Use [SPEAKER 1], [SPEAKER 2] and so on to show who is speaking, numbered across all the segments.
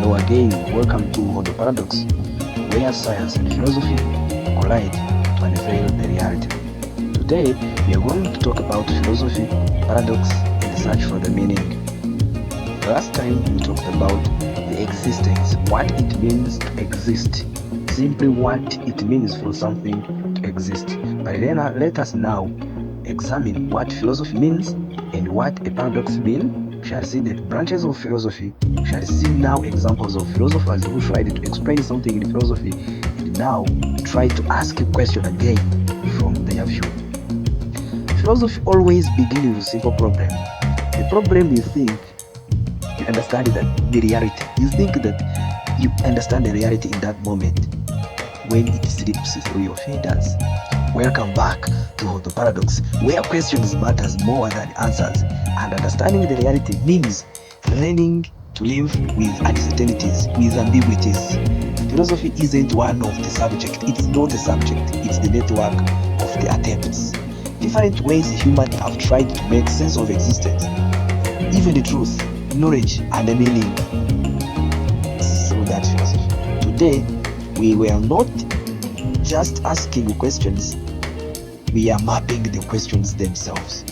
[SPEAKER 1] Hello again, welcome to The Paradox, where science and philosophy collide to unveil the reality. Today, we are going to talk about philosophy, paradox, and the search for the meaning. The last time we talked about the existence, what it means to exist, simply what it means for something to exist. But then let us now examine what philosophy means and what a paradox means. We shall see the branches of philosophy. We shall see now examples of philosophers who tried to explain something in philosophy and now try to ask a question again from their view. Philosophy always begins with a simple problem. The problem you think you understand that the reality. You think that you understand the reality in that moment when it slips through your fingers. Welcome back to The Paradox, where questions matters more than answers, and understanding the reality means learning to live with uncertainties, with ambiguities. Philosophy isn't one of the subject. It's not the subject. It's the network of the attempts. Different ways humans have tried to make sense of existence, even the truth, knowledge, and the meaning through that philosophy. Today, we were not just asking questions, we are mapping the questions themselves.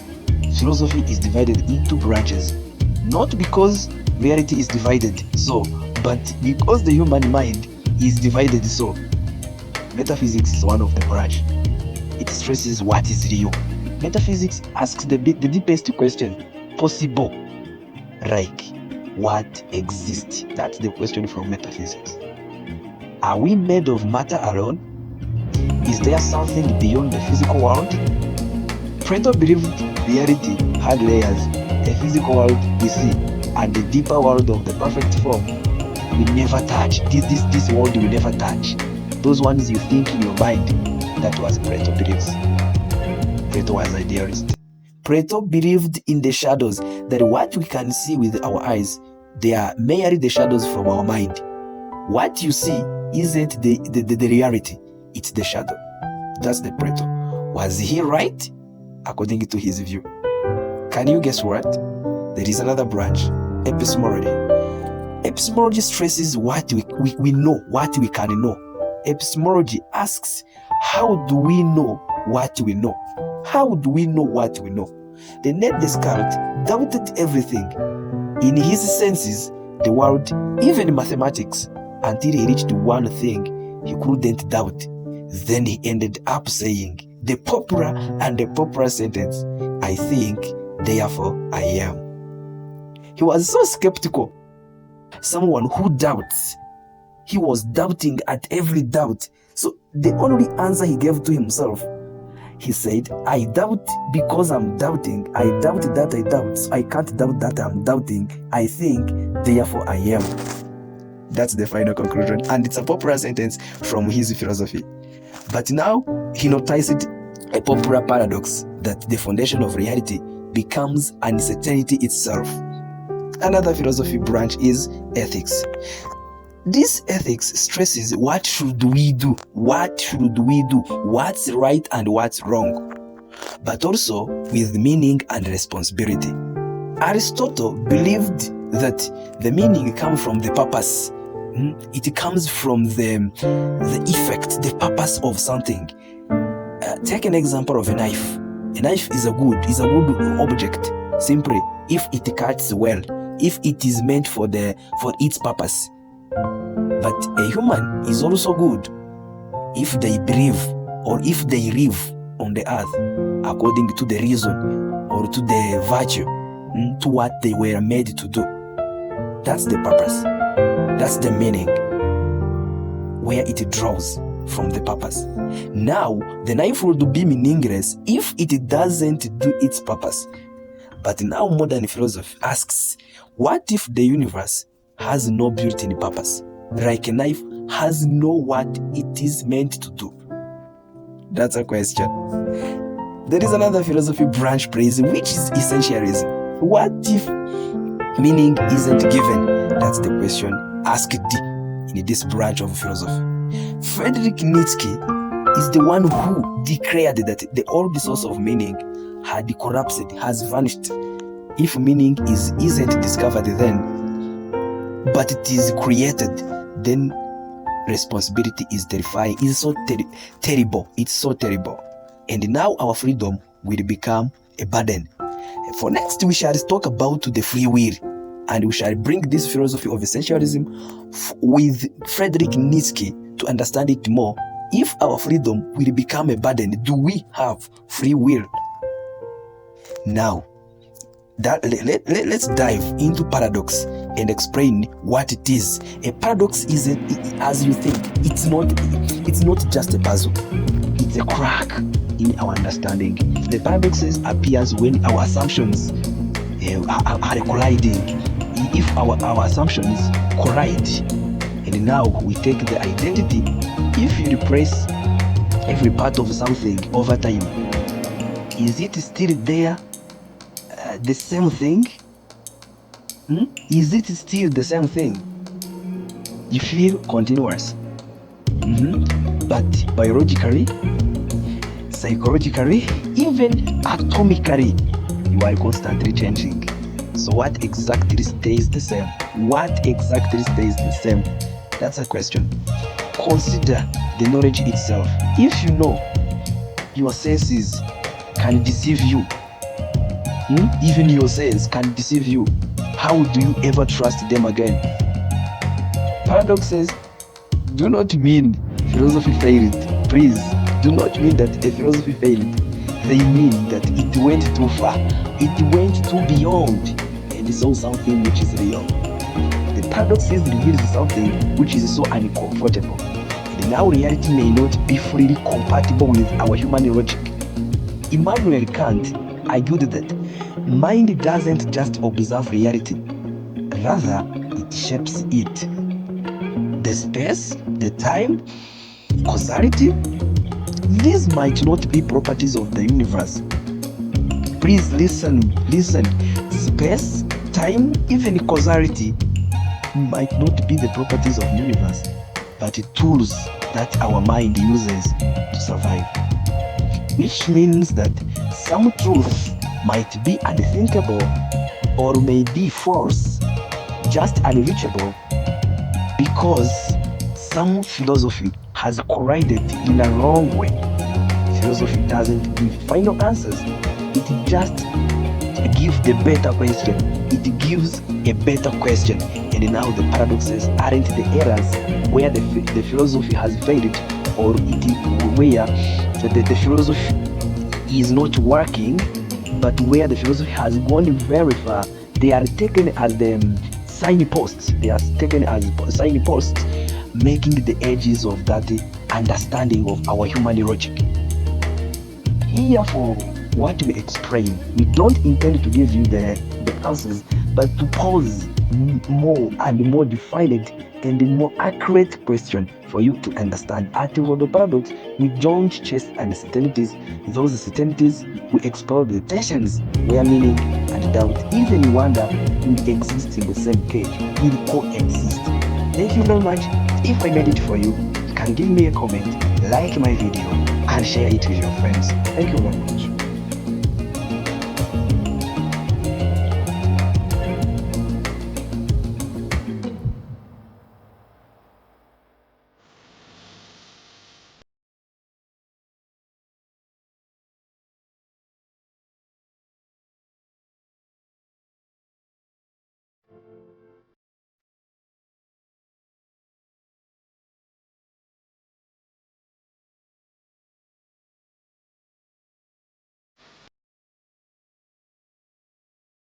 [SPEAKER 1] Philosophy is divided into branches, not because reality is divided so, but because the human mind is divided so. Metaphysics is one of the branch. It stresses what is real. Metaphysics asks the deepest question possible, like what exists. That's the question from metaphysics. Are we made of matter alone? Is there something beyond the physical world? Plato believed reality had layers, a physical world we see, and the deeper world of the perfect form we never touch. This world we never touch. Those ones you think in your mind, that was Plato beliefs. Plato was idealist. Plato believed in the shadows, that what we can see with our eyes, they are merely the shadows from our mind. What you see isn't the reality, it's the shadow. That's the Plato. Was he right? According to his view. Can you guess what? There is another branch, epistemology. Epistemology stresses what we know, what we can know. Epistemology asks, how do we know what we know? How do we know what we know? The René Descartes doubted everything in his senses, the world, even mathematics, until he reached one thing he couldn't doubt. Then he ended up saying the popular sentence, I think, therefore I am. He was so skeptical. Someone who doubts. He was doubting at every doubt. So the only answer he gave to himself, he said, I doubt because I'm doubting. I doubt that I doubt. So I can't doubt that I'm doubting. I think, therefore I am. That's the final conclusion. And it's a popular sentence from his philosophy. But now he noticed a popular paradox that the foundation of reality becomes uncertainty itself. Another philosophy branch is ethics. This ethics stresses what should we do? What should we do? What's right and what's wrong? But also with meaning and responsibility. Aristotle believed that the meaning comes from the purpose. It comes from the effect, the purpose of something. Take an example of a knife. A knife is a good object. Simply, if it cuts well, if it is meant for its purpose. But a human is also good if they believe or if they live on the earth according to the reason or to the virtue, to what they were made to do. That's the purpose. That's the meaning, where it draws from the purpose. Now, the knife would be meaningless if it doesn't do its purpose. But now modern philosophy asks, what if the universe has no built-in purpose? Like a knife has no what it is meant to do? That's a question. There is another philosophy branch praise, which is essentialism. What if meaning isn't given? That's the question asked in this branch of philosophy. Friedrich Nietzsche is the one who declared that the old source of meaning had collapsed, has vanished. If meaning isn't discovered, then but it is created, then responsibility is terrifying. It's so terrible. It's so terrible. And now our freedom will become a burden. For next, we shall talk about the free will, and we shall bring this philosophy of essentialism with Friedrich Nietzsche to understand it more. If our freedom will become a burden, do we have free will? Now, let's dive into paradox and explain what it is. A paradox is, as you think, it's not just a puzzle. It's a crack in our understanding. The paradoxes appears when our assumptions are colliding. If our assumptions collide, and now we take the identity. If you replace every part of something over time, is it still there? The same thing? Is it still the same thing? You feel continuous. But biologically, psychologically, even atomically, you are constantly changing. So what exactly stays the same? What exactly stays the same? That's a question. Consider the knowledge itself. If you know your senses can deceive you, even your sense can deceive you, how do you ever trust them again? Paradoxes do not mean philosophy failed. Please, do not mean that a philosophy failed. They mean that it went too far. It went too beyond and saw something which is real. The paradoxes reveals something which is so uncomfortable. And now reality may not be fully compatible with our human logic. Immanuel Kant argued that mind doesn't just observe reality, rather it shapes it. The space, the time, causality, these might not be properties of the universe. Please listen. Space, time, even causality might not be the properties of the universe, but tools that our mind uses to survive. Which means that some truths might be unthinkable or may be false, just unreachable, because some philosophy has collided in a wrong way. Philosophy doesn't give final answers. It just gives the better question. It gives a better question. And now the paradoxes aren't the errors where the philosophy has failed, or where the philosophy is not working, but where the philosophy has gone very far. They are taken as the signposts. They are taken as signposts, making the edges of that understanding of our human logic. Here for what we explain, we don't intend to give you the answers, but to pose more and more defined and more accurate question for you to understand. At the paradox, we don't chase uncertainties. Those uncertainties, we explore the tensions where meaning and doubt, even wonder, will exist in the same cage, will coexist. Thank you very much. If I made it for you, you can give me a comment, like my video, and share it with your friends. Thank you very much.